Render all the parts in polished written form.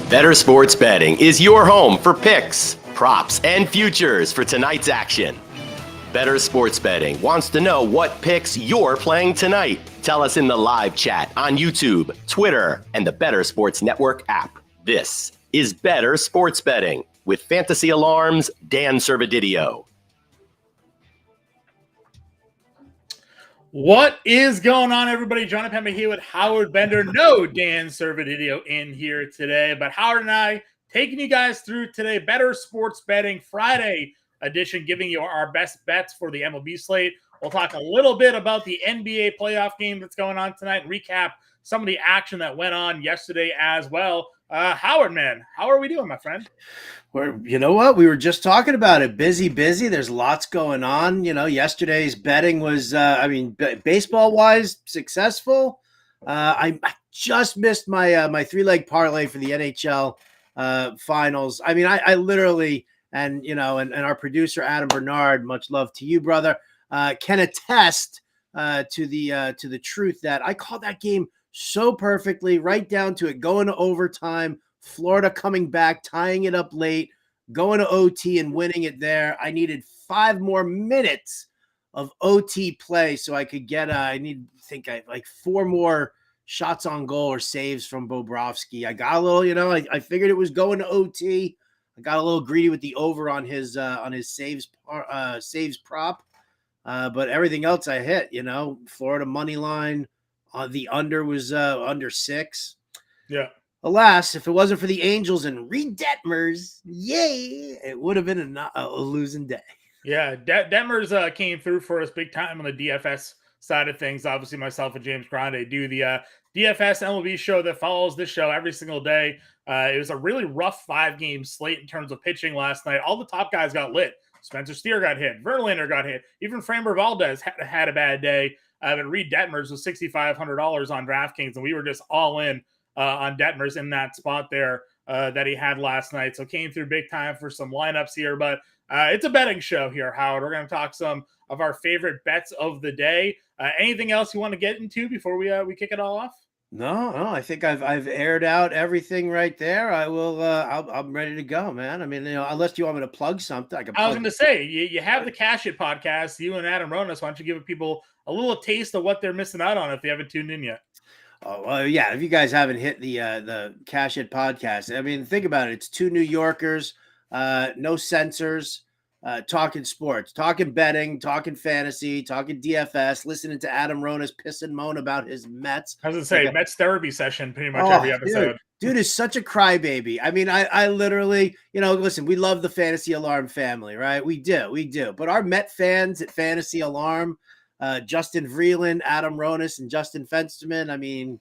Bettor Sports Betting is your home for picks, props, and futures for tonight's action. Bettor Sports Betting wants to know what picks you're playing tonight. Tell us in the live chat on YouTube, Twitter, and the Bettor Sports Network app. This is Bettor Sports Betting with Fantasy Alarm's Dan Servadidio. What is going on, everybody? Jon Impemba here with Howard Bender. No Dan Servadidio in here today, but Howard and I taking you guys through today. Bettor Sports Betting Friday edition, giving you our best bets for the MLB slate. We'll talk a little bit about the NBA playoff game that's going on tonight and recap some of the action that went on yesterday as well. Howard, man, how are we doing, my friend? You know what? We were just talking about it. Busy. There's lots going on. You know, yesterday's betting was, baseball-wise, successful. I just missed my my 3-leg parlay for the NHL finals. I mean, I literally, and our producer Adam Bernard, much love to you, brother, can attest to the truth that I called that game so perfectly, right down to it going to overtime. Florida coming back, tying it up late, going to OT and winning it there. I needed 5 more minutes of OT play so I could get like 4 more shots on goal or saves from Bobrovsky. I got a little, I figured it was going to OT. I got a little greedy with the over on his saves prop, but everything else I hit. Florida money line. The under was under 6. Yeah. Alas, if it wasn't for the Angels and Reed Detmers, yay, it would have been a losing day. Yeah, Detmers came through for us big time on the DFS side of things. Obviously, myself and James Grande do the DFS MLB show that follows this show every single day. It was a really rough 5-game slate in terms of pitching last night. All the top guys got lit. Spencer Steer got hit. Verlander got hit. Even Framber Valdez had a bad day. But Reed Detmers was $6,500 on DraftKings, and we were just all in on Detmers in that spot there that he had last night. So came through big time for some lineups here, but it's a betting show here, Howard. We're going to talk some of our favorite bets of the day. Anything else you want to get into before we kick it all off? No, I think I've aired out everything right there. I will. I'm ready to go, man. I mean, unless you want me to plug something, I was going to say you have the Cash It podcast. You and Adam Ronas. Why don't you give people a little taste of what they're missing out on if they haven't tuned in yet? Oh, well, yeah. If you guys haven't hit the Cash It podcast, I mean, think about it. It's 2 New Yorkers, no censors, talking sports, talking betting, talking fantasy, talking DFS, listening to Adam Ronas piss and moan about his Mets. I was going to say, Mets therapy session pretty much every episode. Dude is such a crybaby. I mean, I literally, listen, we love the Fantasy Alarm family, right? We do. But our Met fans at Fantasy Alarm, Justin Vreeland, Adam Ronas, and Justin Fensterman. I mean,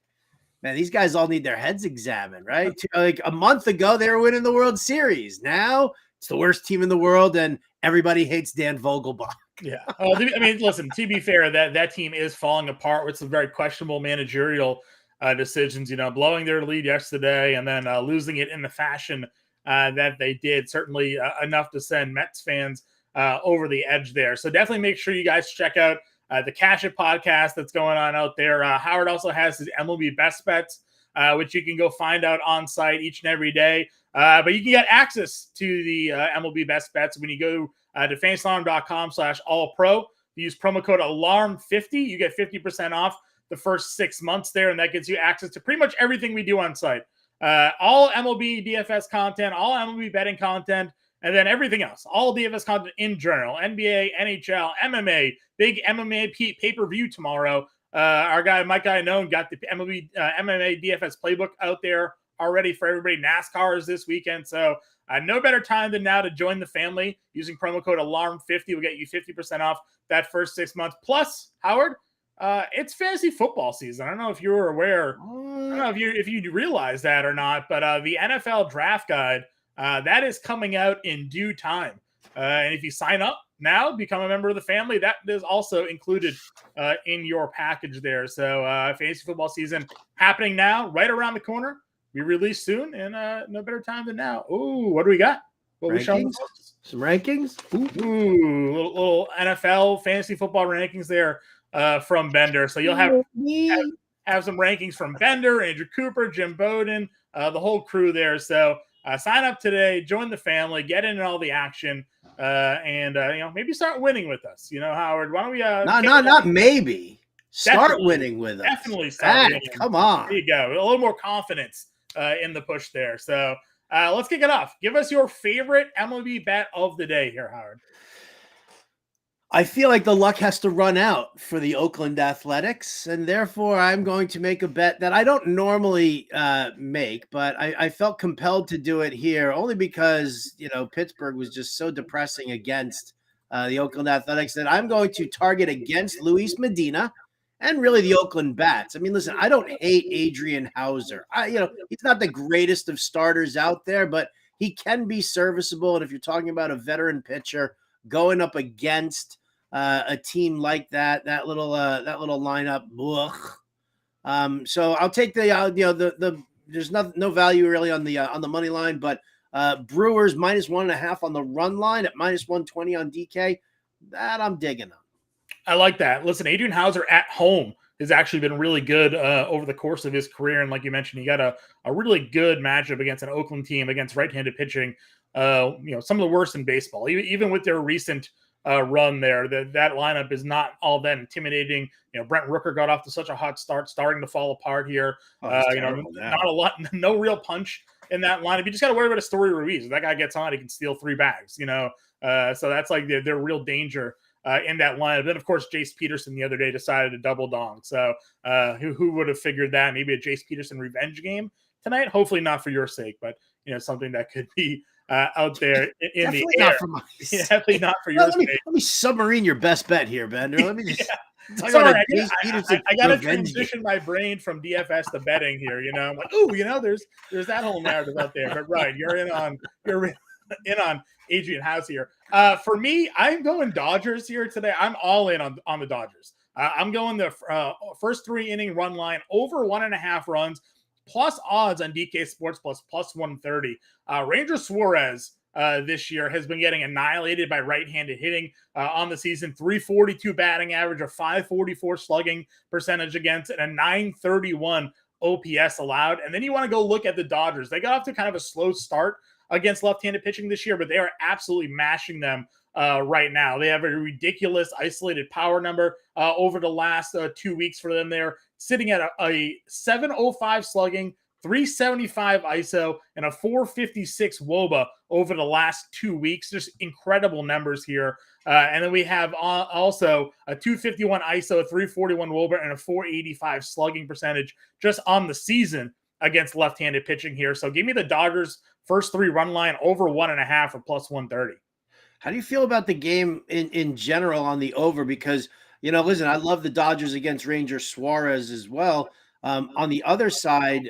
man, these guys all need their heads examined, right? Like a month ago, they were winning the World Series. Now it's the worst team in the world, and everybody hates Dan Vogelbach. Yeah. I mean, listen, to be fair, that team is falling apart with some very questionable managerial decisions, blowing their lead yesterday and then losing it in the fashion that they did. Certainly enough to send Mets fans over the edge there. So definitely make sure you guys check out the Cash It podcast that's going on out there. Howard also has his MLB Best Bets, which you can go find out on site each and every day. But you can get access to the MLB Best Bets when you go to fantasyalarm.com/allpro. Use promo code ALARM50. You get 50% off the first 6 months there, and that gives you access to pretty much everything we do on site. All MLB DFS content, all MLB betting content, and then everything else, all DFS content in general, NBA, NHL, MMA, big MMA pay-per-view tomorrow. Our guy, Mike Iannone, got the MLB MMA DFS playbook out there already for everybody. NASCAR is this weekend, so no better time than now to join the family. Using promo code ALARM50 will get you 50% off that first 6 months. Plus, Howard, it's fantasy football season. I don't know if you were aware. I don't know if you realize that or not, but the NFL draft guide, that is coming out in due time. And if you sign up now, become a member of the family, that is also included in your package there. So fantasy football season happening now, right around the corner. We release soon, and no better time than now. Ooh, what do we got? What we showing? Some rankings? Ooh, little NFL fantasy football rankings there from Bender. So you'll have some rankings from Bender, Andrew Cooper, Jim Bowden, the whole crew there. So sign up today, join the family, get in all the action, and maybe start winning with us. Howard, why don't we? Not maybe. Start Definitely, winning with us. Definitely start winning. Come on. There you go. A little more confidence in the push there. So let's kick it off. Give us your favorite MLB bet of the day here, Howard. I feel like the luck has to run out for the Oakland Athletics, and therefore I'm going to make a bet that I don't normally make, but I felt compelled to do it here only because, Pittsburgh was just so depressing against the Oakland Athletics that I'm going to target against Luis Medina and really the Oakland Bats. I mean, listen, I don't hate Adrian Hauser. He's not the greatest of starters out there, but he can be serviceable. And if you're talking about a veteran pitcher going up against a team like that little lineup, so I'll take the there's no value really on the money line, but Brewers -1.5 on the run line at -120 on DK. That I'm digging on. I like that. Listen, Adrian Hauser at home has actually been really good over the course of his career. And like you mentioned, he got a really good matchup against an Oakland team against right-handed pitching, some of the worst in baseball. Even with their recent run there, that lineup is not all that intimidating. Brent Rooker got off to such a hot start, starting to fall apart here. Not a lot, no real punch in that lineup. You just got to worry about Story Ruiz. If that guy gets on, he can steal 3 bags, so that's like their real danger in that lineup. Then, of course, Jace Peterson the other day decided to double dong. So who would have figured that? Maybe a Jace Peterson revenge game tonight? Hopefully not for your sake, but, something that could be out there in the air. Not for my definitely not for your sake. Let me submarine your best bet here, Bender. Let me just... Sorry, I got to transition my brain from DFS to betting here. I'm like, there's that whole narrative out there. But right, you're in on Adrian House here. For me, I'm going Dodgers here today. I'm all in on the Dodgers. I'm going the first 3 inning run line over 1.5 runs plus odds on DK Sports plus 130. Ranger Suarez this year has been getting annihilated by right-handed hitting on the season. 342 batting average, a 544 slugging percentage against, and a 931 OPS allowed. And then you want to go look at the Dodgers. They got off to kind of a slow start against left-handed pitching this year, but they are absolutely mashing them right now. They have a ridiculous isolated power number over the last 2 weeks for them. They're sitting at a 705 slugging, 375 ISO, and a 456 WOBA over the last 2 weeks. Just incredible numbers here. And then we have also a 251 ISO, a 341 WOBA, and a 485 slugging percentage just on the season against left-handed pitching here. So give me the Dodgers first 3 run line over 1.5 or plus 130. How do you feel about the game in general on the over? Because, listen, I love the Dodgers against Ranger Suarez as well. On the other side,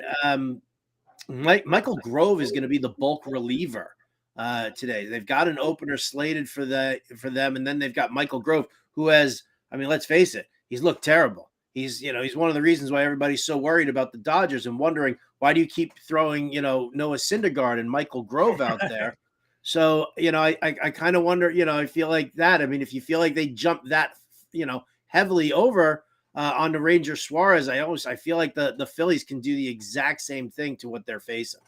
Michael Grove is going to be the bulk reliever today. They've got an opener slated for them, and then they've got Michael Grove, who has, let's face it, he's looked terrible. He's one of the reasons why everybody's so worried about the Dodgers and wondering, why do you keep throwing, Noah Syndergaard and Michael Grove out there? So, I kind of wonder, I feel like that. If you feel like they jump that, heavily over on the Ranger Suarez, I feel like the Phillies can do the exact same thing to what they're facing.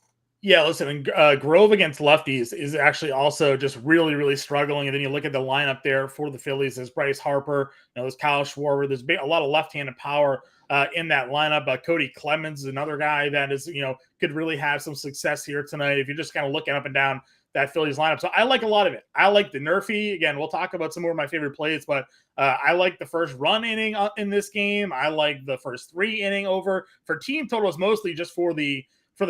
Yeah, listen, Grove against lefties is actually also just really, really struggling. And then you look at the lineup there for the Phillies. There's Bryce Harper, there's Kyle Schwarber. There's a lot of left-handed power in that lineup. Cody Clemens is another guy that is, could really have some success here tonight if you're just kind of looking up and down that Phillies lineup. So I like a lot of it. I like the Nerfy. Again, we'll talk about some more of my favorite plays, but I like the first run inning in this game. I like the first 3 inning over for team totals, mostly just for the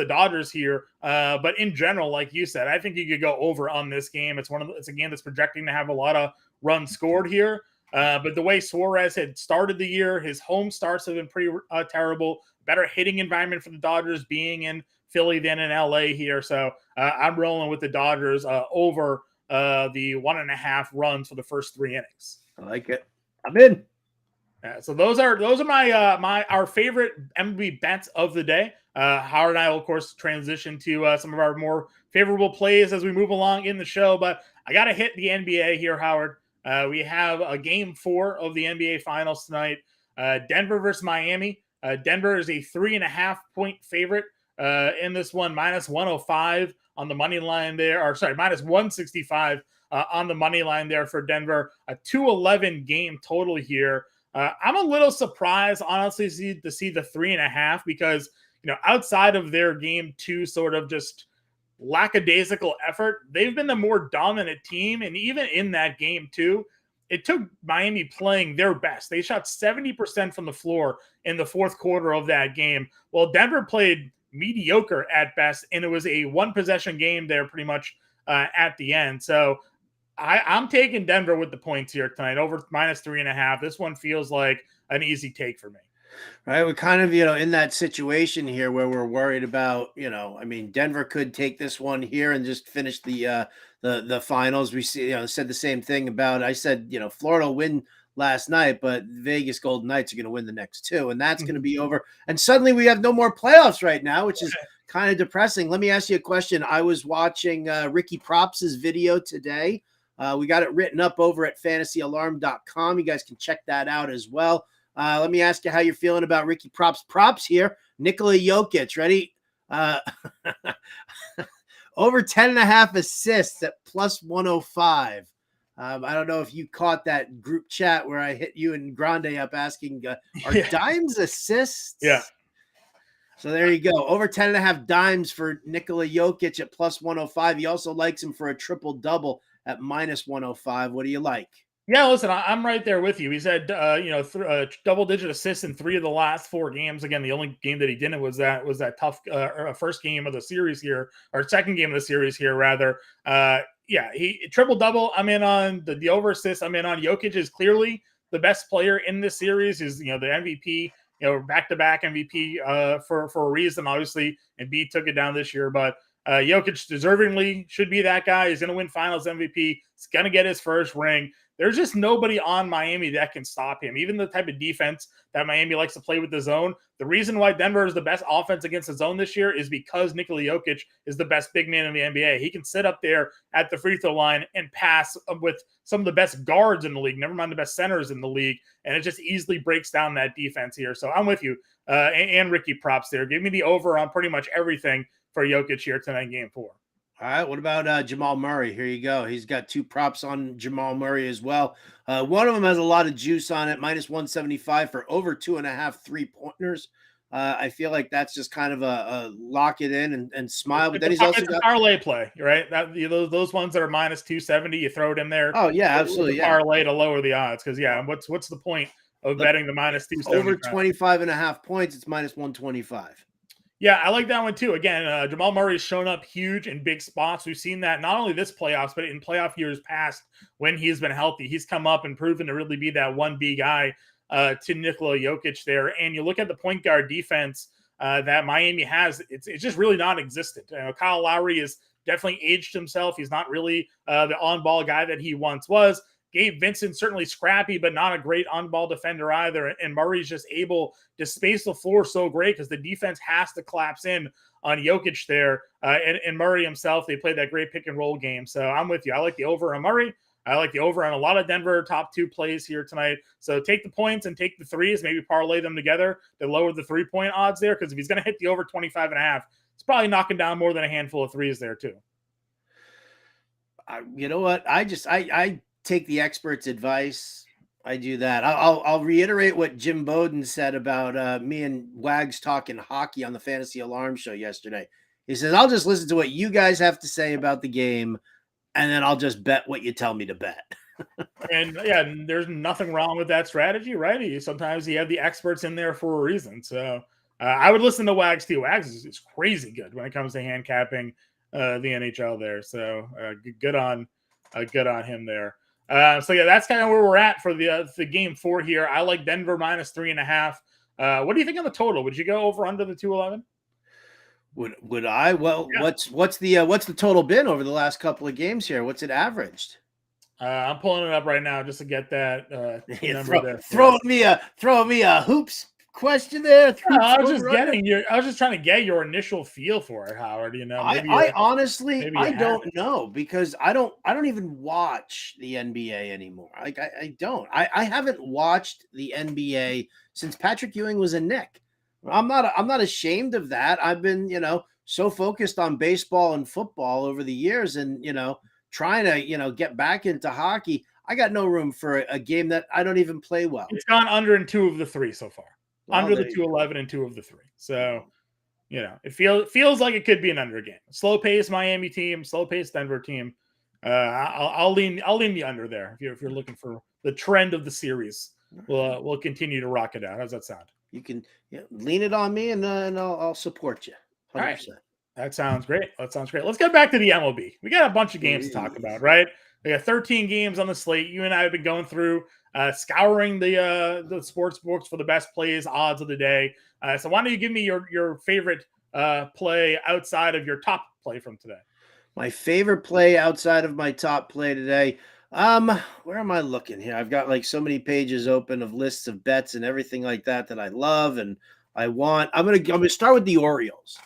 Dodgers here. But in general, like you said, I think you could go over on this game. It's a game that's projecting to have a lot of runs scored here. But the way Suarez had started the year, his home starts have been pretty terrible. Better hitting environment for the Dodgers being in Philly than in LA here. So I'm rolling with the Dodgers over the 1.5 runs for the first 3 innings. I like it. I'm in. So those are my our favorite MLB bets of the day. Howard and I will, of course, transition to some of our more favorable plays as we move along in the show. But I got to hit the NBA here, Howard. We have a game 4 of the NBA Finals tonight. Denver versus Miami. Denver is a 3.5 point favorite in this one, minus 105 on the money line there, or sorry, minus 165 on the money line there for Denver. A 2-11 game total here. I'm a little surprised, honestly, to see the 3.5 because, outside of their game 2 sort of just lackadaisical effort, they've been the more dominant team. And even in that game 2, it took Miami playing their best. They shot 70% from the floor in the fourth quarter of that game, while Denver played mediocre at best, and it was a one-possession game there pretty much at the end. So I'm taking Denver with the points here tonight, over minus 3.5. This one feels like an easy take for me. Right, we're kind of, in that situation here where we're worried about, Denver could take this one here and just finish the finals. We see, said the same thing about, I said, Florida will win last night, but Vegas Golden Knights are going to win the next 2, and that's going to be over. And suddenly we have no more playoffs right now, which is kind of depressing. Let me ask you a question. I was watching Ricky Props' video today. We got it written up over at fantasyalarm.com. You guys can check that out as well. Let me ask you how you're feeling about Ricky Props here. Nikola Jokic, ready? Over 10.5 assists at plus 105. I don't know if you caught that group chat where I hit you and Grande up asking, are dimes assists? Yeah. So there you go. Over 10.5 dimes for Nikola Jokic at plus 105. He also likes him for a triple-double at minus 105. What do you like? Yeah, listen, I'm right there with you. He's had, double-digit assists in 3 of the last 4 games. Again, the only game that he didn't was that tough first game of the series here, or second game of the series here, rather. He triple-double. I'm in on the over assist. I'm in on Jokic is clearly the best player in this series. Is the MVP, back-to-back MVP for a reason. Obviously, Embiid took it down this year, but Jokic deservingly should be that guy. He's going to win Finals MVP. He's going to get his first ring. There's just nobody on Miami that can stop him. Even the type of defense that Miami likes to play with the zone. The reason why Denver is the best offense against the zone this year is because Nikola Jokic is the best big man in the NBA. He can sit up there at the free throw line and pass with some of the best guards in the league, never mind the best centers in the league, and it just easily breaks down that defense here. So I'm with you and Ricky Props there. Give me the over on pretty much everything for Jokic here tonight, game 4. All right, what about Jamal Murray? Here you go. He's got 2 props on Jamal Murray as well. One of them has a lot of juice on it, minus 175 for over 2.5 3-pointers. I feel like that's just kind of a lock it in and smile. But then he's also got a parlay play, right? Those ones that are minus 270, you throw it in there. Oh yeah, absolutely. Parlay to lower the odds because what's the point of betting the minus 270? Over 25.5 points, it's minus 125. Yeah, I like that one too. Again, Jamal Murray's shown up huge in big spots. We've seen that not only this playoffs, but in playoff years past when he's been healthy. He's come up and proven to really be that 1B guy to Nikola Jokic there. And you look at the point guard defense that Miami has, it's just really non-existent. Kyle Lowry has definitely aged himself. He's not really the on-ball guy that he once was. Gabe Vincent certainly scrappy, but not a great on-ball defender either. And Murray's just able to space the floor so great because the defense has to collapse in on Jokic there. And Murray himself, they played that great pick-and-roll game. So I'm with you. I like the over on Murray. I like the over on a lot of Denver top 2 plays here tonight. So take the points and take the threes, maybe parlay them together to lower the 3-point odds there because if he's going to hit the over 25.5, it's probably knocking down more than a handful of threes there too. You know what? I take the experts' advice. I do that. I'll reiterate what Jim Bowden said about me and Wags talking hockey on the Fantasy Alarm show yesterday. He says, I'll just listen to what you guys have to say about the game, and then I'll just bet what you tell me to bet. And there's nothing wrong with that strategy, right? Sometimes you have the experts in there for a reason. So I would listen to Wags too. Wags is crazy good when it comes to handicapping the NHL there. So good on him there. That's kind of where we're at for the game 4 here. I like Denver minus 3.5. What do you think on the total? Would you go over under the 211? Would I? Well, yeah. What's the total been over the last couple of games here? What's it averaged? I'm pulling it up right now just to get that number there. Throwing me a hoops question there. I was just trying to get your initial feel for it, Howard. I honestly don't know because I don't even watch the NBA anymore. Like I don't. I haven't watched the NBA since Patrick Ewing was a Knick. I'm not ashamed of that. I've been, so focused on baseball and football over the years and, trying to, get back into hockey. I got no room for a game that I don't even play well. It's gone under in 2 of the 3 so far. Well, under the 211 and 2 of the 3. So, it feels like it could be an under game. Slow pace Miami team, slow pace Denver team. I'll lean the under there if you're looking for the trend of the series. We'll continue to rock it out. How's that sound? You can lean it on me, and I'll support you. 100%. All right. That sounds great. Let's get back to the MLB. We got a bunch of games to talk about, right? We got 13 games on the slate. You and I have been going through, scouring the sports books for the best plays, odds of the day. So why don't you give me your favorite play outside of your top play from today? My favorite play outside of my top play today. Where am I looking here? I've got like so many pages open of lists of bets and everything like that I love and I want. I'm gonna start with the Orioles.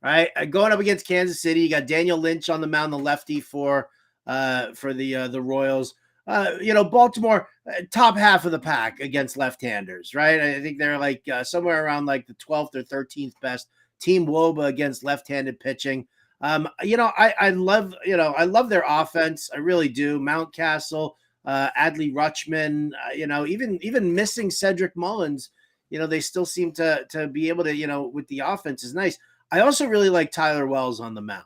All right, going up against Kansas City. You got Daniel Lynch on the mound, the lefty for the Royals. Baltimore, top half of the pack against left-handers, right? I think they're like somewhere around like the 12th or 13th best. Team WOBA against left-handed pitching. I love their offense. I really do. Mountcastle, Adley Rutschman, even missing Cedric Mullins, they still seem to be able to, with the offense is nice. I also really like Tyler Wells on the mound.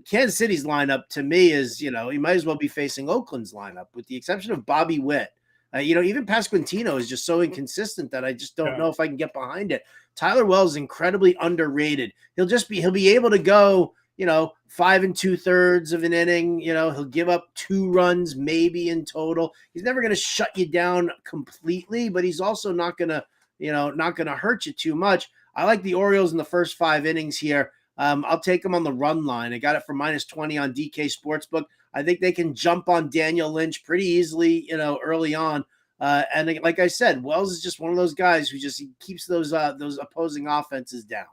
Kansas City's lineup to me is, he might as well be facing Oakland's lineup with the exception of Bobby Witt. Even Pasquantino is just so inconsistent that I just don't know if I can get behind it. Tyler Wells is incredibly underrated. He'll be able to go, 5 2/3 of an inning. He'll give up 2 runs maybe in total. He's never going to shut you down completely, but he's also not going to hurt you too much. I like the Orioles in the first 5 innings here. I'll take them on the run line. I got it for -20 on DK Sportsbook. I think they can jump on Daniel Lynch pretty easily, early on. And like I said, Wells is just one of those guys who just keeps those opposing offenses down.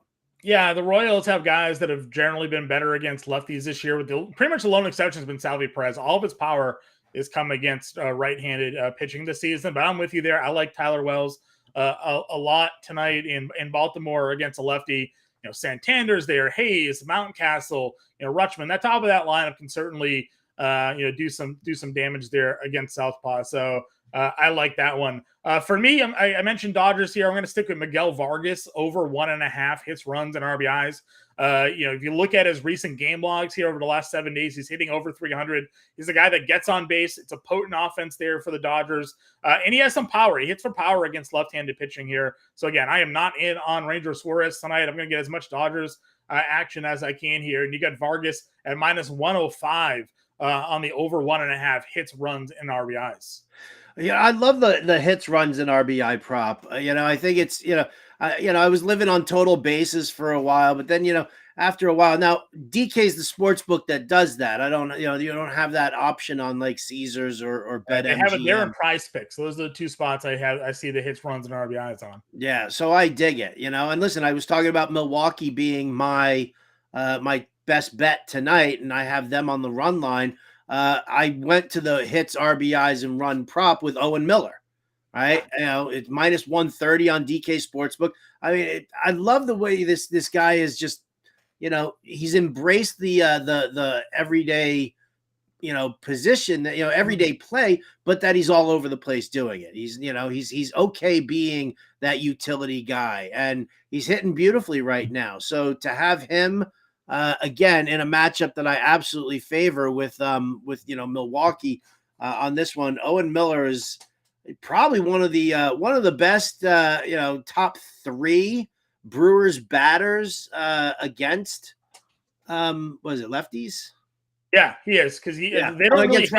Yeah, the Royals have guys that have generally been better against lefties this year. With pretty much the lone exception has been Salvi Perez. All of his power is come against right-handed pitching this season. But I'm with you there. I like Tyler Wells a lot tonight in Baltimore against a lefty. Santander's there, Hayes, Mountcastle, Rutschman. That top of that lineup can certainly do some damage there against Southpaw. So I like that one. For me, I mentioned Dodgers here. I'm going to stick with Miguel Vargas over 1.5 hits, runs, and RBIs. If you look at his recent game logs here over the last 7 days, he's hitting over 300. He's a guy that gets on base. It's a potent offense there for the Dodgers. And he has some power. He hits for power against left-handed pitching here. So again, I am not in on Ranger Suarez tonight. I'm going to get as much Dodgers action as I can here. And you got Vargas at -105 on the over 1.5 hits, runs, and RBIs. Yeah, I love the hits, runs, and RBI prop. I think it's, I was living on total bases for a while, but then, after a while, now DK's the sports book that does that. I don't, you don't have that option on like Caesars or BetMGM. They have it there in Prize Picks. Those are the 2 spots I see the hits, runs, and RBIs on. Yeah, so I dig it, and listen, I was talking about Milwaukee being my best bet tonight, and I have them on the run line. I went to the hits, RBIs, and run prop with Owen Miller. Right, it's -130 on DK Sportsbook. I mean, I love the way this guy is just, he's embraced the everyday, position that everyday play, but that he's all over the place doing it. He's okay being that utility guy, and he's hitting beautifully right now. So to have him. Again, in a matchup that I absolutely favor with Milwaukee on this one, Owen Miller is probably one of the best top 3 Brewers batters against was it lefties? Yeah, he is because they don't against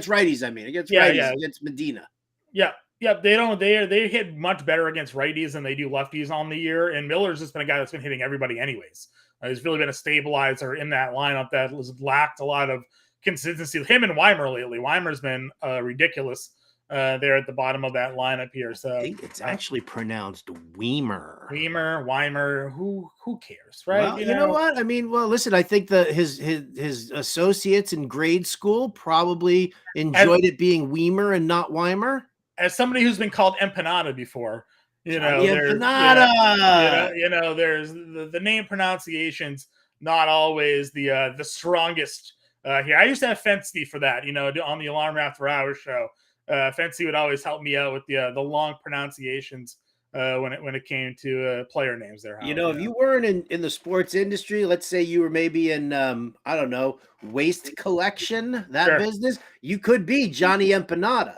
righties. I mean, against righties, against Medina. Yeah. They hit much better against righties than they do lefties on the year. And Miller's just been a guy that's been hitting everybody anyways. He's really been a stabilizer in that lineup that has lacked a lot of consistency. Him and Weimer lately. Weimer's been ridiculous there at the bottom of that lineup here. So I think it's actually pronounced Weimer. Weimer. Who cares, right? Well, you know what? I mean, well, listen, I think his associates in grade school probably enjoyed it being Weimer and not Weimer. As somebody who's been called empanada before, You know, Johnny there's Empanada. there's the name pronunciations not always the strongest here. I used to have Fensty for that, on the Alarm After Hours show. Fensty would always help me out with the long pronunciations when it came to player names there. If you weren't in the sports industry, let's say you were maybe in I don't know, waste collection, that business, you could be Johnny Empanada.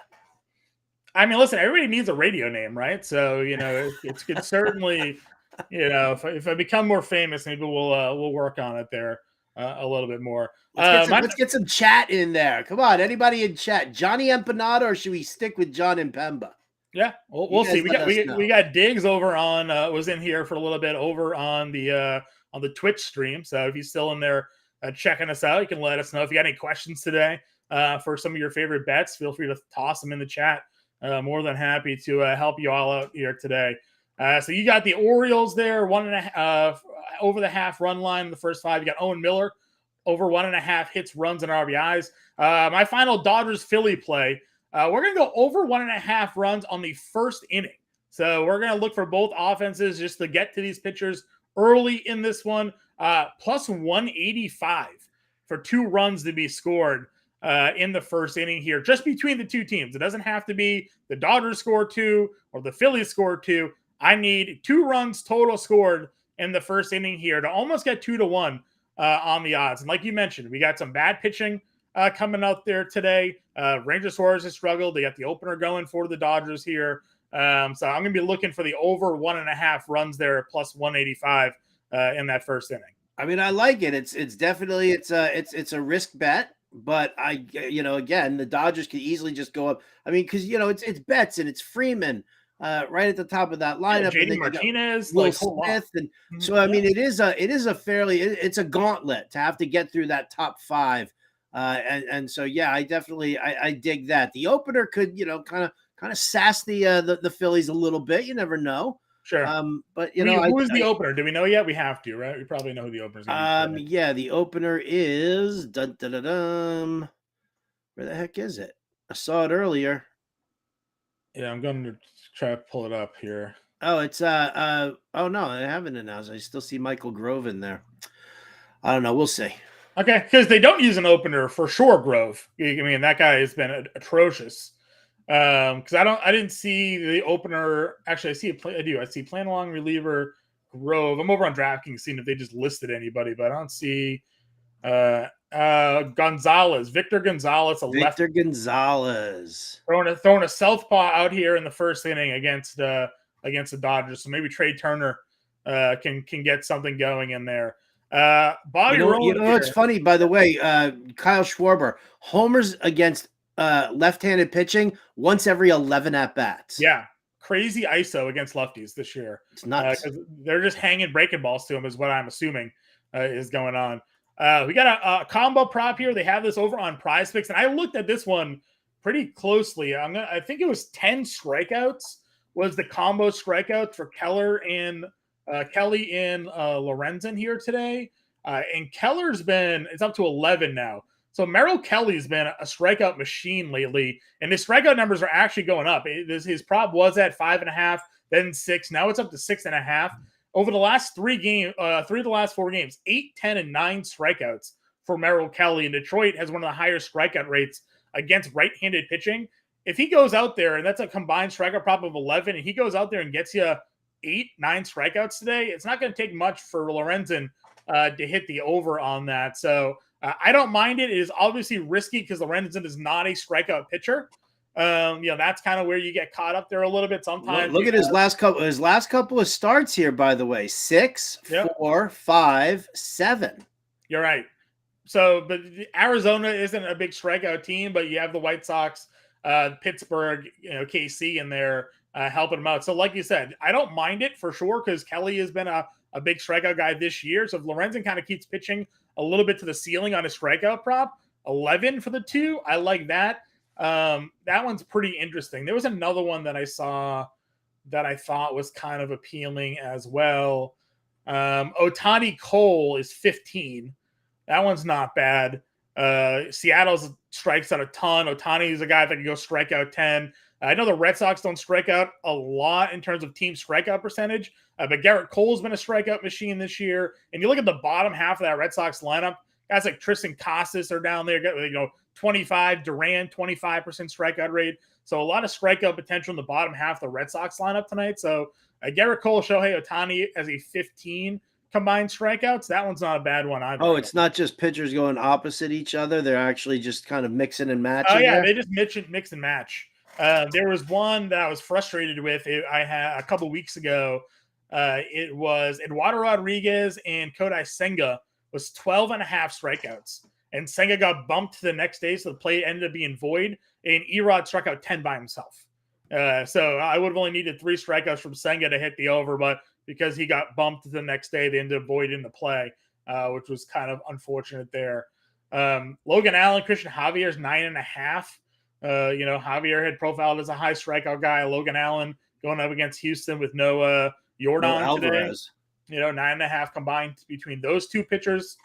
I mean, listen, everybody needs a radio name, right? So it's could certainly, if I become more famous, maybe we'll work on it there a little bit more. Let's get some chat in there. Come on, anybody in chat, Johnny Empanada, or should we stick with Jon Impemba? Yeah, we'll see. We got Diggs over on was in here for a little bit over on the Twitch stream. So if he's still in there checking us out, you can let us know if you got any questions today for some of your favorite bets. Feel free to toss them in the chat. More than happy to help you all out here today. So you got the Orioles there, 1.5 over the half run line in the first 5. You got Owen Miller over 1.5 hits, runs, and RBIs. My final Dodgers Philly play. We're going to go over 1.5 runs on the first inning. So we're going to look for both offenses just to get to these pitchers early in this one. Plus 185 for 2 runs to be scored in the first inning here, just between the two teams. It doesn't have to be the Dodgers score 2 or the Phillies score 2. I need 2 runs total scored in the first inning here to almost get 2-1 on the odds. And like you mentioned, we got some bad pitching coming out there today. Ranger Suarez has struggled. They got the opener going for the Dodgers here. So I'm going to be looking for the over 1.5 runs there, plus 185 in that first inning. I mean, I like it. It's definitely it's a risk bet, but again, the Dodgers could easily just go up. I mean, because it's Betts and it's Freeman right at the top of that lineup. JD Martinez, Will Smith, and so I mean, it is a fairly it's a gauntlet to have to get through that top 5. And so, yeah, I definitely I dig that. The opener could, kind of sass the Phillies a little bit. You never know. Sure. But who is the opener? Do we know yet? We have to, right? We probably know who the opener is going to be. Yeah, the opener is where the heck is it? I saw it earlier. Yeah, I'm going to try to pull it up here. Oh, it's oh no, I haven't announced. I still see Michael Grove in there. I don't know. We'll see. Okay, because they don't use an opener for sure, Grove. I mean, that guy has been atrocious. Because I didn't see the opener. Actually, I see playing along reliever Grove. I'm over on DraftKings seeing if they just listed anybody, but I don't see Gonzalez, Victor Gonzalez, Victor Gonzalez throwing a southpaw out here in the first inning against the Dodgers. So maybe Trey Turner can get something going in there. Bobby Rowan. It's funny, by the way, Kyle Schwarber homers against left-handed pitching once every 11 at-bats. Yeah, crazy ISO against lefties this year. It's nuts. They're just hanging breaking balls to him is what I'm assuming is going on. We got a combo prop here. They have this over on Prize Picks, and I looked at this one pretty closely. I think it was 10 strikeouts was the combo strikeouts for Kelly and Lorenzen here today. And Keller's it's up to 11 now. So Merrill Kelly's been a strikeout machine lately, and his strikeout numbers are actually going up. His prop was at 5.5, then 6. Now it's up to 6.5. Over the last 3 of the last 4 games, 8, 10, and 9 strikeouts for Merrill Kelly. And Detroit has one of the higher strikeout rates against right-handed pitching. If he goes out there, and that's a combined strikeout prop of 11, and he goes out there and gets you 8, 9 strikeouts today, it's not going to take much for Lorenzen to hit the over on that. So I don't mind it. It is obviously risky because Lorenzen is not a strikeout pitcher. That's kind of where you get caught up there a little bit sometimes. Look at his last couple of starts here, by the way. 6, 4, 5, 7. You're right. So, but Arizona isn't a big strikeout team, but you have the White Sox, Pittsburgh, KC in there helping them out. So like you said, I don't mind it for sure because Kelly has been a big strikeout guy this year. So if Lorenzen kind of keeps pitching a little bit to the ceiling on his strikeout prop, 11 for the 2, I like that. That one's pretty interesting. There was another one that I saw that I thought was kind of appealing as well. Ohtani Cole is 15. That one's not bad. Seattle's strikes out a ton. Ohtani is a guy that can go strike out 10. I know the Red Sox don't strike out a lot in terms of team strikeout percentage, but Garrett Cole's been a strikeout machine this year. And you look at the bottom half of that Red Sox lineup, guys like Tristan Casas are down there, 25, Durant, 25% strikeout rate. So a lot of strikeout potential in the bottom half of the Red Sox lineup tonight. So Garrett Cole, Shohei Ohtani as a 15 combined strikeouts. That one's not a bad one either. Oh, it's not just pitchers going opposite each other. They're actually just kind of mixing and matching. Oh, yeah, there. they just mix and match. There was one that I was frustrated with. I had a couple weeks ago. It was Eduardo Rodriguez and Kodai Senga was 12 and a half strikeouts. And Senga got bumped the next day, so the play ended up being void. And Erod struck out 10 by himself. So I would have only needed 3 strikeouts from Senga to hit the over, but because he got bumped the next day, they ended up voiding the play, which was kind of unfortunate there. Logan Allen, Christian Javier's 9.5. Javier had profiled as a high strikeout guy. Logan Allen going up against Houston with no Jordan today. 9.5 combined between those two pitchers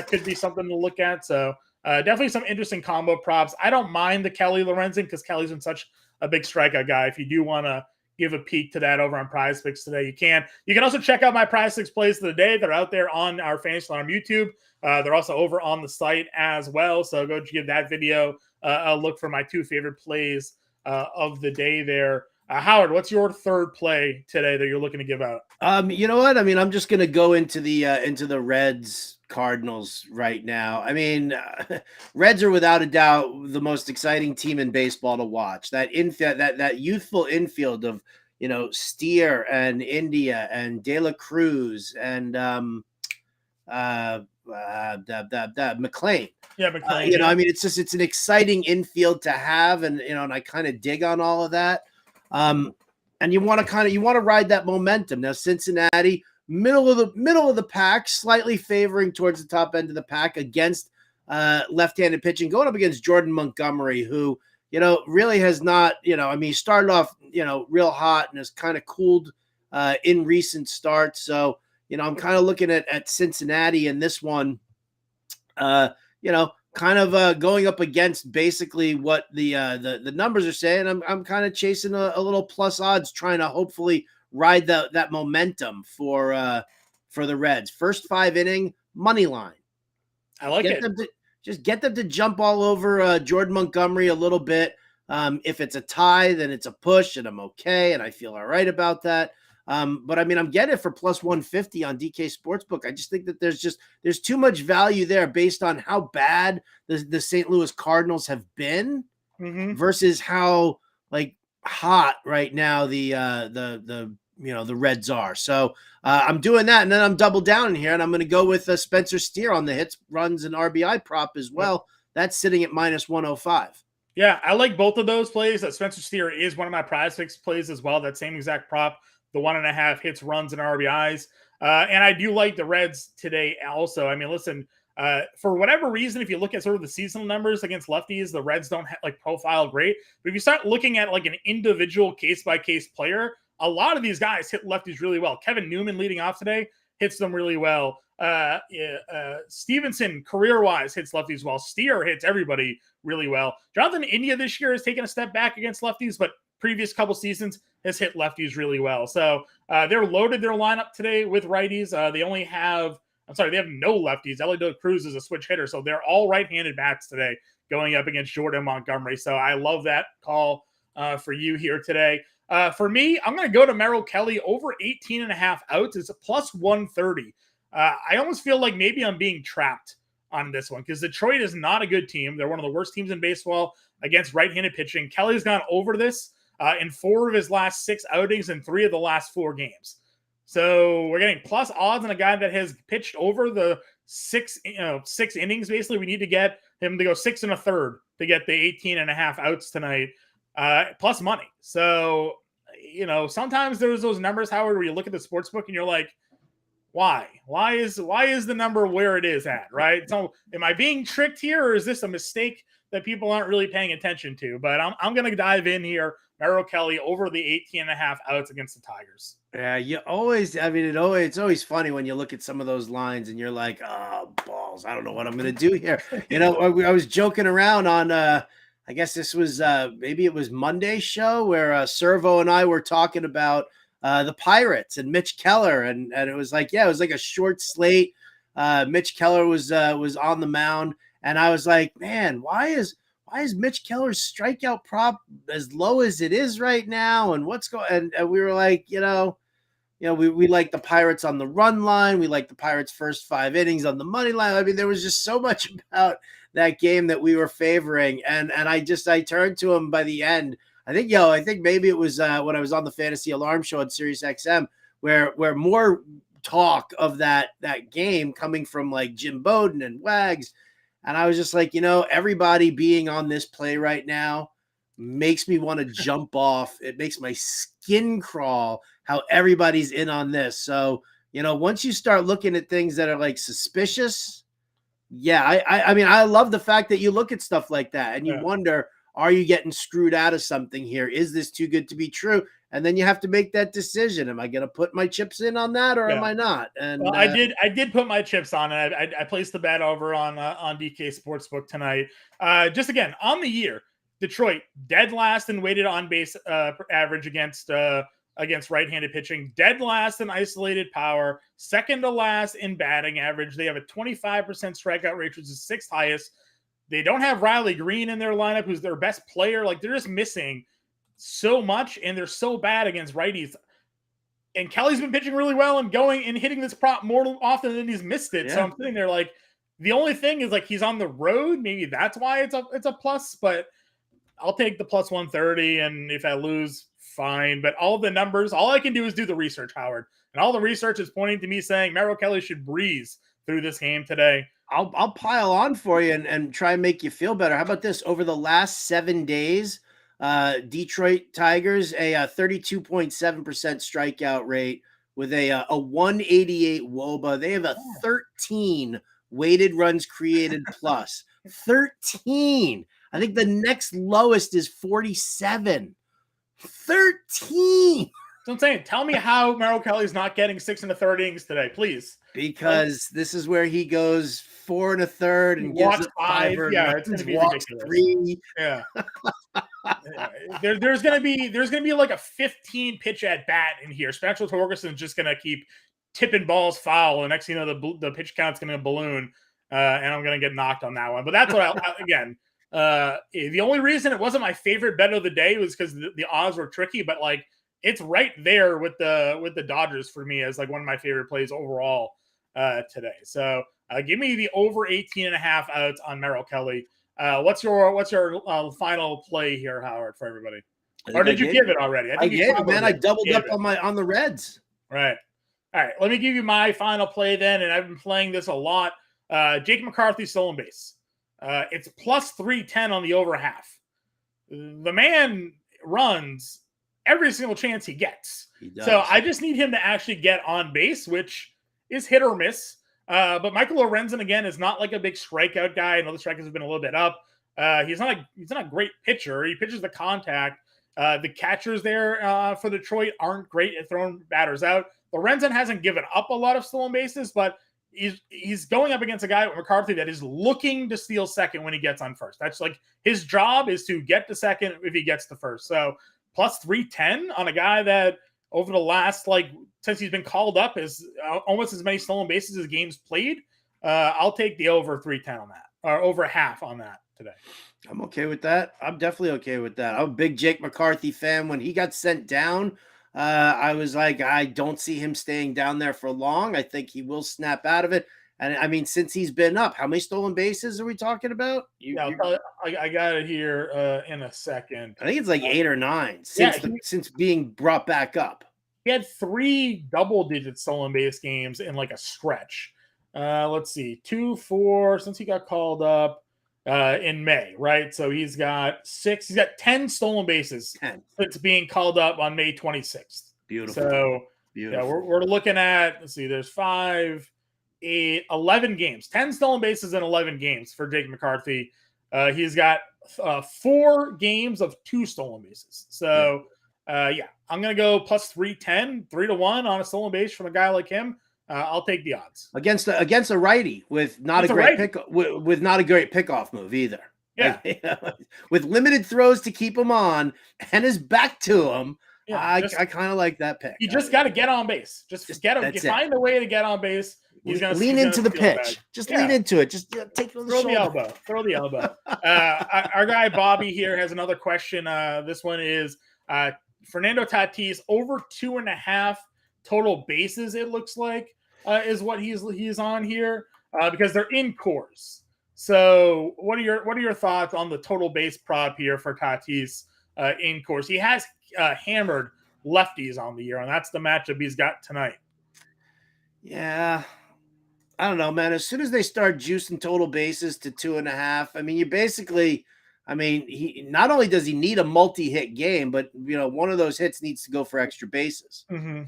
could be something to look at. So definitely some interesting combo props. I don't mind the Kelly Lorenzen because Kelly's been such a big strikeout guy. If you do want to give a peek to that over on Prize Picks today, you can. You can also check out my Prize Picks plays of the day. They're out there on our Fantasy on YouTube. They're also over on the site as well. So go give that video a look for my 2 favorite plays of the day there. Howard, what's your third play today that you're looking to give out? You know what? I mean, I'm just going to go into the Reds Cardinals right now. I mean, Reds are without a doubt the most exciting team in baseball to watch. That youthful infield of Steer and India and De La Cruz and McLean. Yeah, McLean. I mean, it's an exciting infield to have, and and I kind of dig on all of that. And you want to ride that momentum. Now, Cincinnati, middle of the pack, slightly favoring towards the top end of the pack against left-handed pitching, going up against Jordan Montgomery, who really has not. He started off real hot and has kind of cooled in recent starts. So I'm kind of looking at Cincinnati in this one. Kind of going up against basically what the numbers are saying. I'm kind of chasing a little plus odds, trying to hopefully ride that momentum for the Reds. First 5 inning money line. I like it. Get them to jump all over Jordan Montgomery a little bit. If it's a tie, then it's a push, and I'm okay, and I feel all right about that. But I mean, I'm getting it for plus 150 on DK Sportsbook. I just think that there's too much value there based on how bad the St. Louis Cardinals have been versus how hot right now the Reds are. So I'm doing that, and then I'm double down in here, and I'm going to go with Spencer Steer on the hits, runs, and RBI prop as well. That's sitting at minus 105. Yeah, I like both of those plays. Spencer Steer is one of my Prize Picks plays as well. That same exact prop. The 1.5 hits, runs, and RBIs. And I do like the Reds today also. I mean, listen, for whatever reason, if you look at sort of the seasonal numbers against lefties, the Reds don't profile great. But if you start looking at an individual case-by-case player, a lot of these guys hit lefties really well. Kevin Newman leading off today hits them really well. Stevenson, career-wise, hits lefties well. Steer hits everybody really well. Jonathan India this year has taken a step back against lefties, but previous couple seasons has hit lefties really well. So they're loaded their lineup today with righties. They have no lefties. Ellie De La Cruz is a switch hitter, so they're all right-handed bats today going up against Jordan Montgomery. So I love that call for you here today. For me, I'm going to go to Merrill Kelly over 18.5 outs. It's a plus 130. I almost feel like maybe I'm being trapped on this one because Detroit is not a good team. They're one of the worst teams in baseball against right-handed pitching. Kelly's gone over this in 4 of his last 6 outings and 3 of the last 4 games. So we're getting plus odds on a guy that has pitched over the 6 innings. Basically, we need to get him to go 6 1/3 to get the 18.5 outs tonight, plus money. So, sometimes there's those numbers, Howard, where you look at the sports book and you're like, why? Why is the number where it is at, right? So am I being tricked here, or is this a mistake that people aren't really paying attention to? But I'm going to dive in here. Merrill Kelly over the 18.5 outs against the Tigers. Yeah, it's always funny when you look at some of those lines and you're like, oh, balls, I don't know what I'm going to do here. I was joking around on I guess this was maybe it was Monday's show where Servo and I were talking about the Pirates and Mitch Keller, and it was like, yeah, it was like a short slate. Mitch Keller was on the mound, and I was like, man, why is Mitch Keller's strikeout prop as low as it is right now? And what's going? And we were like, we like the Pirates on the run line. We like the Pirates' first 5 innings on the money line. I mean, there was just so much about that game that we were favoring. And I turned to him by the end. I think maybe it was when I was on the Fantasy Alarm Show on Sirius XM, where more talk of that game coming from like Jim Bowden and Wags. And I was just like, everybody being on this play right now makes me want to jump off. It makes my skin crawl how everybody's in on this. So, once you start looking at things that are like suspicious, yeah, I mean, I love the fact that you look at stuff like that and you wonder, are you getting screwed out of something here? Is this too good to be true? And then you have to make that decision. Am I going to put my chips in on that or am I not? And well, I did put my chips on it. I placed the bet over on DK Sportsbook tonight. Just again, on the year, Detroit dead last in weighted on base average against right-handed pitching, dead last in isolated power, second to last in batting average. They have a 25% strikeout rate, which is 6th highest. They don't have Riley Green in their lineup, who's their best player. Like, they're just missing so much, and they're so bad against righties. And Kelly's been pitching really well and going and hitting this prop more often than he's missed it. Yeah. So I'm sitting there like, the only thing is like he's on the road. Maybe that's why it's a plus, but I'll take the plus 130. And if I lose, fine. But all the numbers, all I can do is do the research, Howard. And all the research is pointing to me saying Merrill Kelly should breeze through this game today. I'll pile on for you and try and make you feel better. How about this? Over the last 7 days, Detroit Tigers, a 32.7% strikeout rate with a 188 WOBA. They have a 13 weighted runs created plus. 13. I think the next lowest is 47. 13. So I'm saying, tell me how Merrill Kelly's not getting 6 1/3 innings today, please. Because this is where he goes 4 1/3 and walks gives 5. Yeah, it's going to be ridiculous. 3. Yeah. There's gonna be like a 15 pitch at bat in here. Spencer Torgerson's just gonna keep tipping balls foul, and next thing you know, the pitch count's gonna balloon, and I'm gonna get knocked on that one. But that's what again. The only reason it wasn't my favorite bet of the day was because the odds were tricky, but like it's right there with the Dodgers for me as like one of my favorite plays overall today. So give me the over 18.5 outs on Merrill Kelly. What's your final play here, Howard, for everybody? Or did you give it already? I gave it, man. I doubled up on the Reds. Right. All right. Let me give you my final play then, and I've been playing this a lot. Jake McCarthy stolen base. It's plus 310 on the over half. The man runs every single chance he gets. He does. So I just need him to actually get on base, which is hit or miss. But Michael Lorenzen, again, is not like a big strikeout guy. I know the strikeouts have been a little bit up. He's not a great pitcher. He pitches the contact. The catchers there for Detroit aren't great at throwing batters out. Lorenzen hasn't given up a lot of stolen bases, but he's going up against a guy with McCarthy that is looking to steal second when he gets on first. That's like his job is to get to second if he gets to first. So plus 310 on a guy that over the last, since he's been called up, is almost as many stolen bases as games played. I'll take the over 310 on that, or over half on that today. I'm okay with that. I'm definitely okay with that. I'm a big Jake McCarthy fan. When he got sent down, I was like, I don't see him staying down there for long. I think he will snap out of it. And I mean, since he's been up, how many stolen bases are we talking about? I got it here in a second. I think it's like 8 or 9 since being brought back up. He had 3 double-digit stolen base games in like a stretch. Let's see, 2, 4 since he got called up in May, right? So he's got 6. He's got 10 stolen bases since being called up on May 26th. Beautiful. So yeah, we're looking at. Let's see, there's 5, 8, 11 games, 10 stolen bases in 11 games for Jake McCarthy. He's got 4 games of 2 stolen bases. So yeah, I'm gonna go plus 310, 3-1 on a stolen base from a guy like him. I'll take the odds against a righty with not a great pickoff move either. Yeah. With limited throws to keep him on and his back to him. Yeah, I kind of like that pick. You just got to get on base. Just get him. Find a way to get on base. Lean into the pitch. Just lean into it. Just take it on the shoulder. Throw the elbow. Our guy Bobby here has another question. This one is Fernando Tatis over 2.5 total bases. It looks like is what he's on here because they're in course. So what are your thoughts on the total base prop here for Tatis in course? He has hammered lefties on the year, and that's the matchup he's got tonight. Yeah. I don't know, man. As soon as they start juicing total bases to 2.5, I mean, he not only does he need a multi-hit game, but one of those hits needs to go for extra bases. Mm-hmm.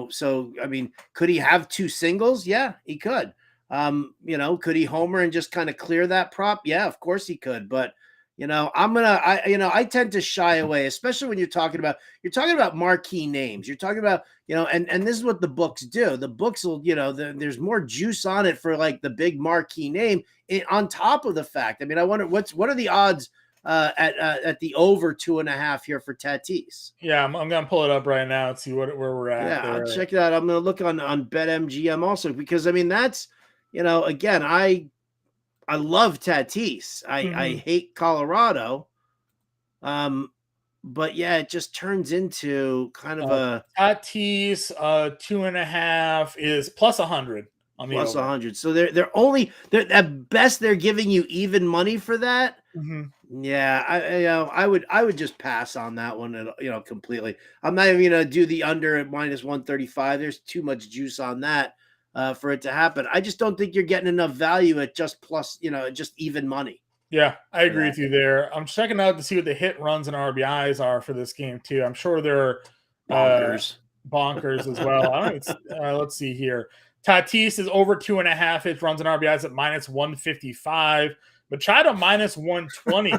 So I mean, could he have 2 singles? Yeah, he could. Could he homer and just kind of clear that prop? Yeah, of course he could. But I tend to shy away, especially when you're talking about marquee names. You're talking about, and this is what the books do. The books will, there's more juice on it for like the big marquee name on top of the fact. I mean, I wonder what are the odds at the over 2.5 here for Tatis? Yeah, I'm going to pull it up right now and see where we're at. Yeah, I'll check it out. I'm going to look on BetMGM also, because I mean, that's, again, I love Tatis. I hate Colorado. But yeah, it just turns into kind of a Tatis 2.5 is plus 100 on the plus over. 100. So they're at best they're giving you even money for that. Mm-hmm. Yeah, I would just pass on that one, completely. I'm not even gonna do the under at minus 135. There's too much juice on that. For it to happen. I just don't think you're getting enough value at just plus, just even money. Yeah, I agree with you there. I'm checking out to see what the hit runs and RBIs are for this game too. I'm sure they're bonkers as well. Let's see here. Tatis is over 2.5 hit runs and RBIs at minus 155. Machado minus 120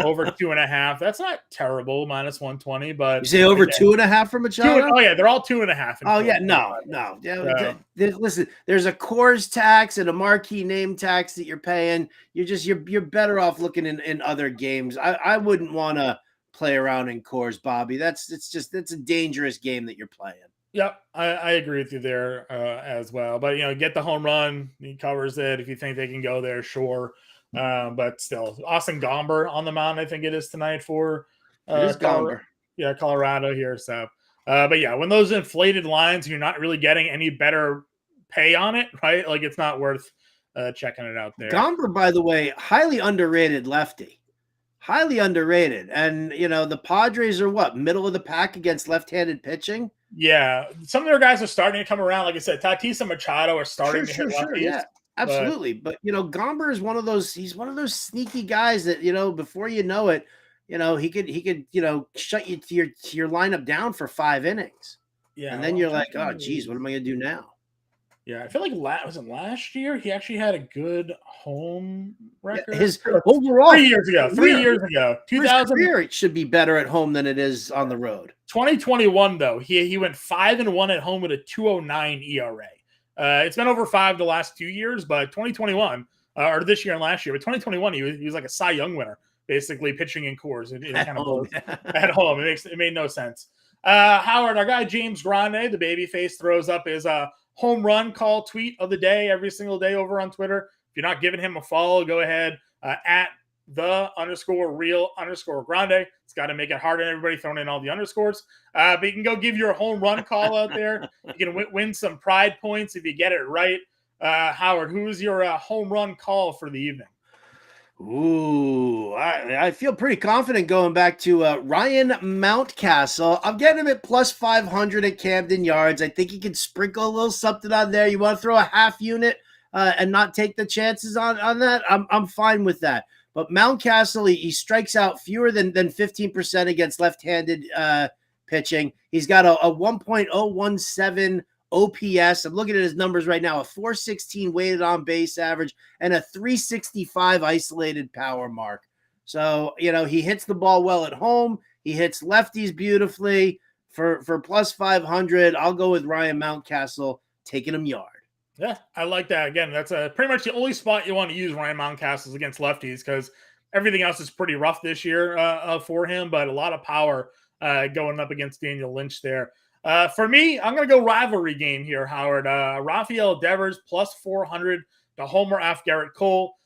over 2.5. That's not terrible, minus 120. But you say over 2.5 for Machado? Oh yeah, they're all 2.5. Oh yeah, no. Yeah, listen, there's a Coors tax and a marquee name tax that you're paying. You're better off looking in other games. I wouldn't want to play around in Coors, Bobby. It's a dangerous game that you're playing. Yep, I agree with you there as well. But get the home run. He covers it. If you think they can go there, sure. But still, Austin Gomber on the mound, I think it is tonight for Colorado here. So, but yeah, when those inflated lines, you're not really getting any better pay on it, right? Like it's not worth checking it out there. Gomber, by the way, highly underrated lefty. Highly underrated. And, the Padres are middle of the pack against left-handed pitching? Yeah. Some of their guys are starting to come around. Like I said, Tatis and Machado are starting to hit lefties. Yeah. Absolutely. But Gomber is he's one of those sneaky guys that, before you know it, he could shut you to your lineup down for 5 innings. Yeah. And then you're like, oh geez, what am I going to do now? Yeah. I feel like was it last year? He actually had a good home record. His overall 3 years ago, 2000 it should be better at home than it is on the road. 2021 though, he went 5-1 at home with a 2.09 ERA. It's been over 5 the last 2 years, but 2021 or this year and last year, but 2021 he was like a Cy Young winner, basically pitching in Coors. It kind of at home. It made no sense. Howard, our guy James Grande, the babyface, throws up his home run call tweet of the day every single day over on Twitter. If you're not giving him a follow, go ahead at _real_Grande. It's got to make it hard on everybody throwing in all the underscores. But you can go give your home run call out there. You can win some pride points if you get it right. Howard, who's your home run call for the evening? Ooh, I feel pretty confident going back to Ryan Mountcastle. I'm getting him at plus 500 at Camden Yards. I think he can sprinkle a little something on there. You want to throw a half unit and not take the chances on that? I'm fine with that. But Mountcastle, he strikes out fewer than 15% against left-handed pitching. He's got a 1.017 OPS. I'm looking at his numbers right now, a 416 weighted on base average and a 365 isolated power mark. So, he hits the ball well at home. He hits lefties beautifully. For plus 500, I'll go with Ryan Mountcastle taking him yard. Yeah, I like that. Again, that's pretty much the only spot you want to use Ryan Mountcastle against lefties because everything else is pretty rough this year for him, but a lot of power going up against Daniel Lynch there. For me, I'm going to go rivalry game here, Howard. Rafael Devers plus 400 to homer off Garrett Cole.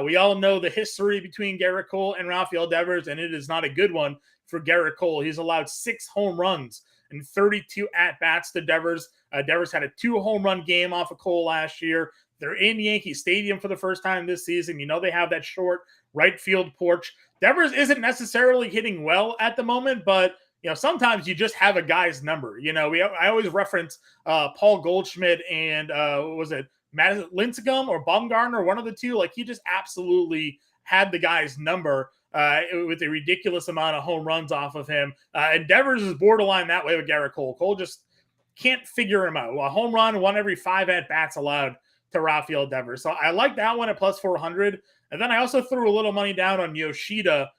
We all know the history between Garrett Cole and Rafael Devers, and it is not a good one for Garrett Cole. He's allowed 6 home runs and 32 at-bats to Devers. Devers had a 2 home run game off of Cole last year. They're in Yankee Stadium for the first time this season. You know they have that short right field porch. Devers isn't necessarily hitting well at the moment, but sometimes you just have a guy's number. I always reference Paul Goldschmidt and was it Matt Lincecum or Bumgarner, one of the two. Like, he just absolutely had the guy's number with a ridiculous amount of home runs off of him. And Devers is borderline that way with Garrett Cole. Cole just can't figure him out. A home run, 1 every 5 at-bats allowed to Rafael Devers. So I like that one at plus 400. And then I also threw a little money down on Yoshida,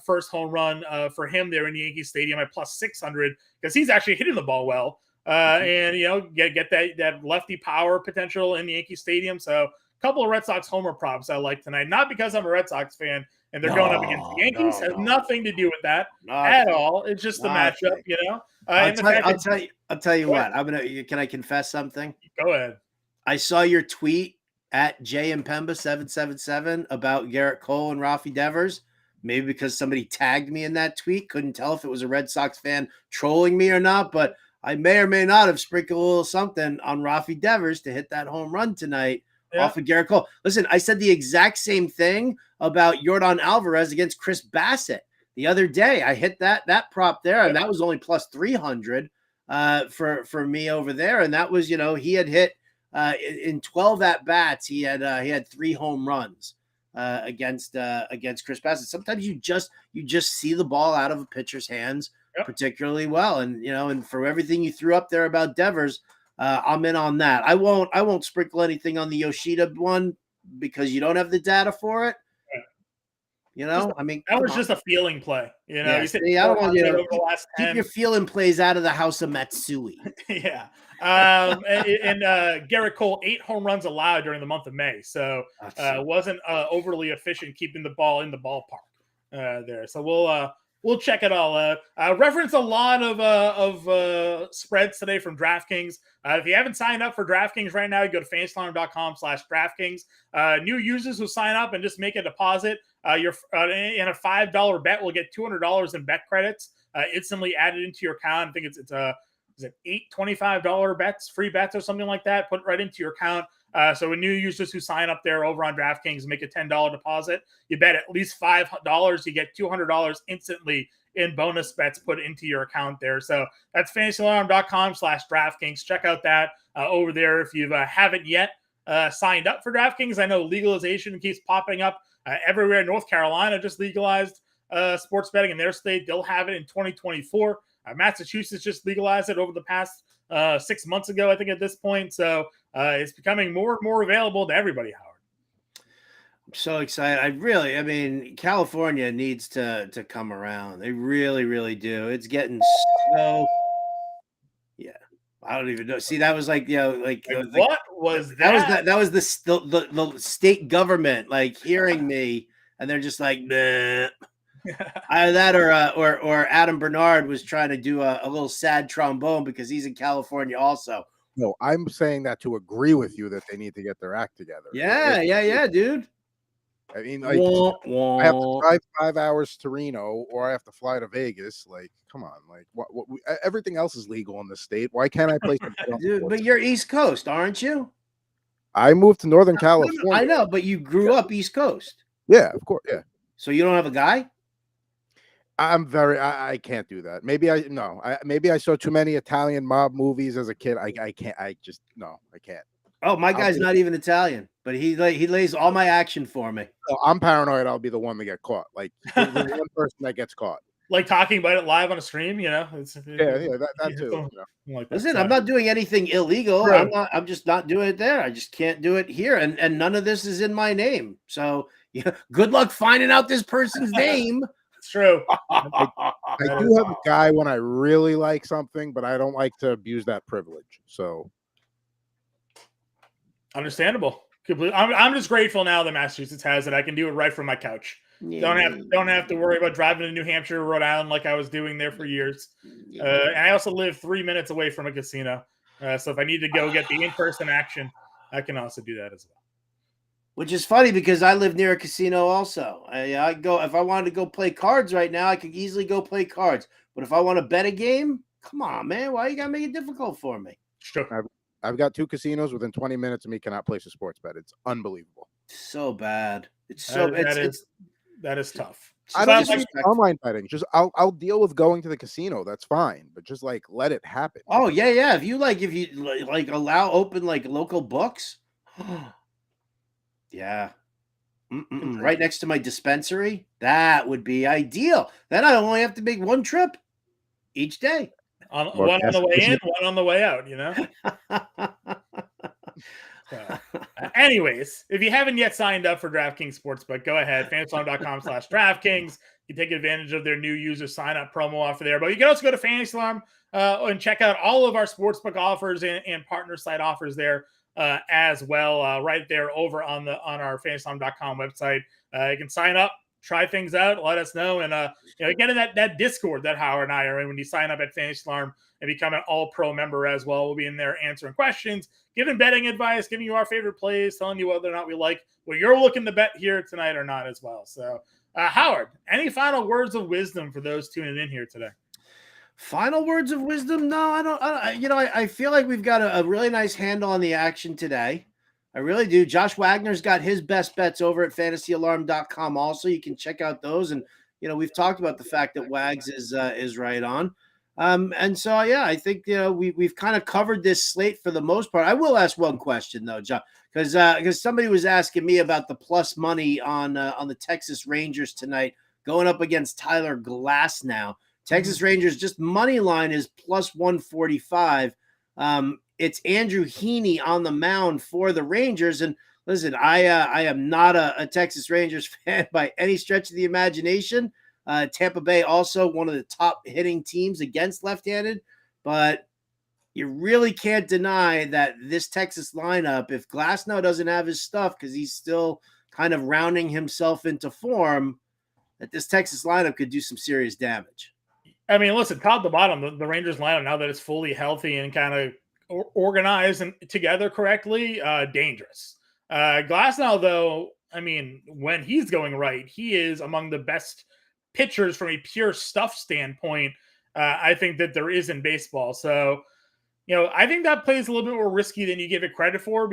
first home run for him there in Yankee Stadium at plus 600, because he's actually hitting the ball well. And get that lefty power potential in the Yankee Stadium. So a couple of Red Sox homer props I like tonight, not because I'm a Red Sox fan and they're going up against the Yankees. Has nothing to do with that at all. It's just the matchup, I'll tell you what. Can I confess something? Go ahead. I saw your tweet at J Impemba 777 about Garrett Cole and Rafi Devers. Maybe because somebody tagged me in that tweet. Couldn't tell if it was a Red Sox fan trolling me or not, but I may or may not have sprinkled a little something on Rafi Devers to hit that home run tonight off of Garrett Cole. Listen, I said the exact same thing about Yordan Alvarez against Chris Bassett the other day. I hit that prop there, and that was only plus 300 for me over there. And that was, he had hit in 12 at bats. He had 3 home runs against Chris Bassett. Sometimes you just see the ball out of a pitcher's hands particularly well. And, and for everything you threw up there about Devers, I'm in on that. I won't sprinkle anything on the Yoshida one because you don't have the data for it. That was just a feeling play. Yeah, you said I don't want you to keep your feeling plays out of the house of Matsui. Yeah. And Garrett Cole, 8 home runs allowed during the month of May. So wasn't overly efficient keeping the ball in the ballpark there. So we'll check it all out. Reference a lot of spreads today from DraftKings. If you haven't signed up for DraftKings right now, you go to fantasyalarm.com/DraftKings. New users who sign up and just make a deposit, you're in a $5 bet will get $200 in bet credits instantly added into your account. I think it's is it 8 $25 bets, free bets or something like that, put right into your account. So when new users who sign up there over on DraftKings make a $10 deposit, you bet at least $5, you get $200 instantly in bonus bets put into your account there. So that's fantasyalarm.com/DraftKings. Check out that over there if you haven't yet signed up for DraftKings. I know legalization keeps popping up everywhere. North Carolina just legalized sports betting in their state. They'll have it in 2024. Massachusetts just legalized it over the past 6 months ago, I think, at this point. So it's becoming more and more available to everybody, Howard. I'm so excited. California needs to come around. They really, really do. It's getting so. Yeah, I don't even know. See, that was what was that? That was the state government hearing me, and they're just like, nah. Either that or Adam Bernard was trying to do a little sad trombone because he's in California also. No, I'm saying that to agree with you that they need to get their act together. Yeah, dude. I mean, I have to drive 5 hours to Reno, or I have to fly to Vegas. Come on, what everything else is legal in the state. Why can't I play? Dude, but you're East Coast, aren't you? I moved to Northern California. I know, but you grew up East Coast. Yeah, of course. Yeah. So you don't have a guy? I can't do that. Maybe I saw too many Italian mob movies as a kid. I can't. I can't. Oh, my guy's not even Italian, but he lays all my action for me. Oh, I'm paranoid I'll be the one to get caught. The one person that gets caught. Talking about it live on a stream, that too. Listen, I'm not doing anything illegal. Right. I'm just not doing it there. I just can't do it here, and none of this is in my name. So good luck finding out this person's name. It's true. I do have a guy when I really like something, but I don't like to abuse that privilege. So understandable. I'm just grateful now that Massachusetts has it. I can do it right from my couch. Don't have to worry about driving to New Hampshire or Rhode Island like I was doing there for years. And I also live 3 minutes away from a casino. So if I need to go get the in-person action, I can also do that as well. Which is funny because I live near a casino also. I go if I wanted to go play cards right now, I could easily go play cards. But if I want to bet a game, come on, man, why you gotta make it difficult for me? Sure. I've got 2 casinos within 20 minutes of me cannot place a sports bet. It's unbelievable. So bad. It's that is tough. I don't just online betting. Just I'll deal with going to the casino. That's fine, but just like let it happen. Oh yeah. If you allow open like local books, yeah, right next to my dispensary, that would be ideal. Then I only have to make one trip each day. One on the way in, one on the way out. You know. So, anyways, if you haven't yet signed up for DraftKings Sportsbook, go ahead, fantasyalarm.com/DraftKings. You can take advantage of their new user sign-up promo offer there. But you can also go to Fantasy Alarm and check out all of our sportsbook offers and partner site offers there as well, right there over on our fantasyalarm.com website. You can sign up, try things out, let us know, and get in that Discord that Howard and I are in when you sign up at Fantasy Alarm and become an all-pro member as well. We'll be in there answering questions, giving betting advice, giving you our favorite plays, telling you whether or not we like what you're looking to bet here tonight or not as well. So, Howard, any final words of wisdom for those tuning in here today? Final words of wisdom? No, I don't. I feel like we've got a really nice handle on the action today. I really do. Josh Wagner's got his best bets over at fantasyalarm.com. Also, you can check out those. And, we've talked about the fact that Wags is right on. And so, yeah, I think, we've kind of covered this slate for the most part. I will ask one question, though, John, because somebody was asking me about the plus money on the Texas Rangers tonight going up against Tyler Glass now. Texas Rangers, just money line is plus 145. It's Andrew Heaney on the mound for the Rangers. And listen, I am not a Texas Rangers fan by any stretch of the imagination. Tampa Bay also one of the top hitting teams against left-handed, but you really can't deny that this Texas lineup, if Glasnow doesn't have his stuff because he's still kind of rounding himself into form, that this Texas lineup could do some serious damage. I mean, listen, top to bottom, the Rangers lineup, now that it's fully healthy and kind of organized and together correctly, dangerous. Glasnow, though, I mean, when he's going right, he is among the best pitchers from a pure stuff standpoint, I think that there is in baseball. So, I think that plays a little bit more risky than you give it credit for,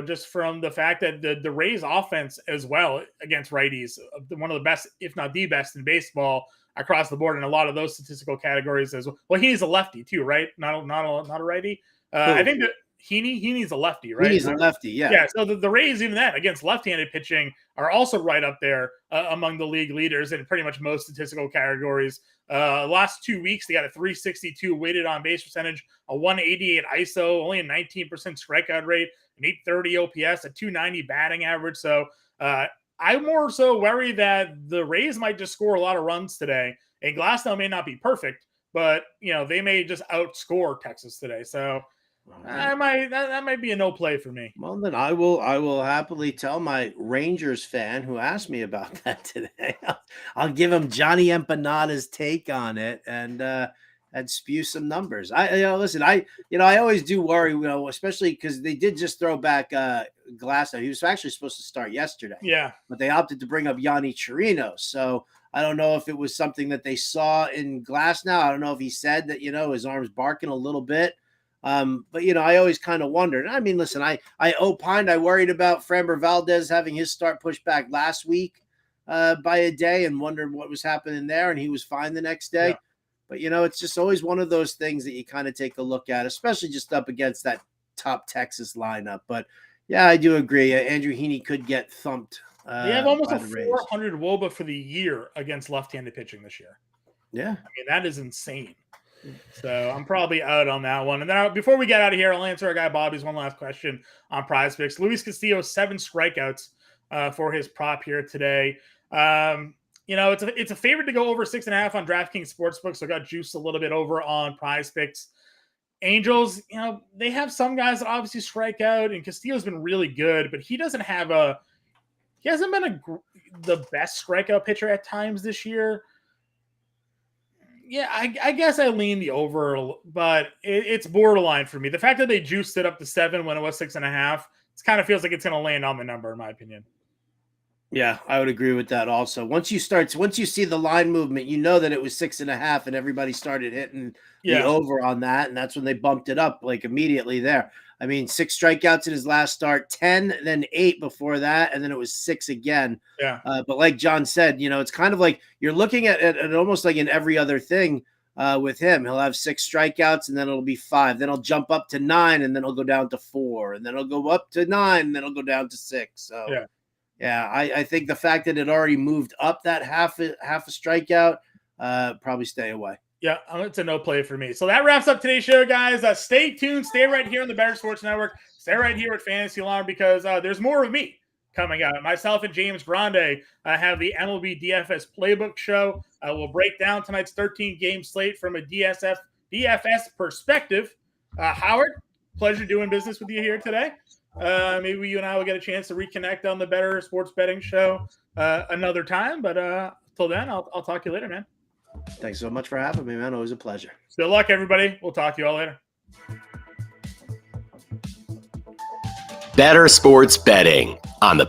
just from the fact that the Rays offense as well against righties, one of the best, if not the best in baseball across the board in a lot of those statistical categories as well. Well, he's a lefty too, right? Not a righty. I think that Heaney's a lefty, right? He's a lefty, yeah. Yeah, so the Rays, even that, against left-handed pitching, are also right up there among the league leaders in pretty much most statistical categories. Last 2 weeks, they got a 362 weighted on base percentage, a 188 ISO, only a 19% strikeout rate, an 830 OPS, a 290 batting average. So I'm more so worried that the Rays might just score a lot of runs today. And Glasnow may not be perfect, but, they may just outscore Texas today. So that might be a no play for me. Well, then I will happily tell my Rangers fan who asked me about that today. I'll give him Johnny Empanada's take on it and spew some numbers. I always do worry, especially because they did just throw back Glasnow. He was actually supposed to start yesterday. Yeah, but they opted to bring up Yanni Chirinos. So I don't know if it was something that they saw in Glasnow. I don't know if he said that his arm's barking a little bit. But I always kind of wondered. I mean, listen, I opined, I worried about Framber Valdez having his start pushed back last week by a day and wondered what was happening there, and he was fine the next day. Yeah. But it's just always one of those things that you kind of take a look at, especially just up against that top Texas lineup. But yeah, I do agree. Andrew Heaney could get thumped. They have almost a 400 WOBA for the year against left-handed pitching this year. Yeah, I mean that is insane. So I'm probably out on that one. And then before we get out of here, I'll answer our guy Bobby's one last question on Prize Picks. Luis Castillo, 7 strikeouts for his prop here today. It's a favorite to go over 6.5 on DraftKings Sportsbook, so I got juiced a little bit over on Prize Picks. Angels, they have some guys that obviously strike out, and Castillo's been really good, but he doesn't have he hasn't been the best strikeout pitcher at times this year. Yeah, I guess I lean the over, but it's borderline for me. The fact that they juiced it up to 7 when it was 6.5, it kind of feels like it's going to land on the number, in my opinion. Yeah, I would agree with that also. Once you see the line movement, you know that it was 6.5 and everybody started hitting the over on that. And that's when they bumped it up like immediately there. I mean, 6 strikeouts in his last start, 10, then 8 before that. And then it was 6 again. Yeah. But like John said, it's kind of like you're looking at it almost like in every other thing with him. He'll have 6 strikeouts and then it'll be 5. Then he'll jump up to 9 and then he'll go down to 4. And then he'll go up to 9 and then he'll go down to 6. So yeah, I think the fact that it already moved up that half a strikeout, probably stay away. Yeah, it's a no play for me. So that wraps up today's show, guys. Stay tuned. Stay right here on the Bettor Sports Network. Stay right here at Fantasy Alarm because there's more of me coming out. Myself and James Grande have the MLB DFS Playbook Show. We'll break down tonight's 13-game slate from a DFS perspective. Howard, pleasure doing business with you here today. Maybe you and I will get a chance to reconnect on the Bettor Sports Betting Show another time. But till then, I'll talk to you later, man. Thanks so much for having me, man. Always a pleasure. Good luck, everybody. We'll talk to you all later. Bettor Sports Betting on the